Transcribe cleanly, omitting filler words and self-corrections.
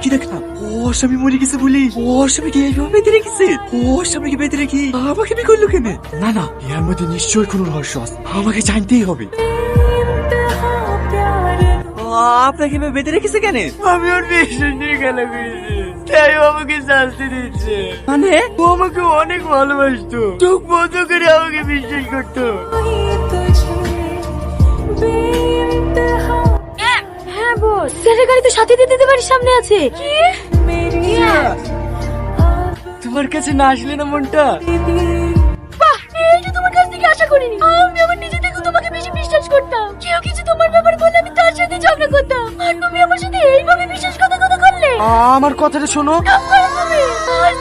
কি দেখ না, ওর স্বামী মরে গেছে বলি ওর স্বামীকে এইভাবে বেঁধে রেখেছে। ওর স্বামীকে বেঁধে রেখে আমাকে বিয়ে করলো কেন? না না, এর মধ্যে নিশ্চয়ই কোনো রহস্য আছে, আমাকে জানতেই হবে। আপনাকে বেঁধে রেখেছে কেন? আমি ওর বিশ্বাস নিয়ে গেল তাই ও আমাকে শাস্তি দিচ্ছে। মানে ও আমাকে অনেক ভালোবাসতো, চোখ বন্ধ করে আমাকে বিশ্বাস করতো। হ্যাঁ বস, স্যারের গাড়ি তো সাথে দিতে বাড়ির সামনে আছে। কি? তোমার কাছে না আসলে না মনটা? বাহ, এইটা তোমার কাছ থেকে আশা করিনি। আমি আমার নিজে থেকে তোমাকে বেশি বিশ্বাস করতাম। কেউ কিছু তোমার ব্যাপারে বললে আমি তার সাথে ঝগড়া করতাম, আর তুমি আমার সাথে এইভাবে বিশ্বাসঘাতকতা করলে। আমার কথাটা শোনো। আজ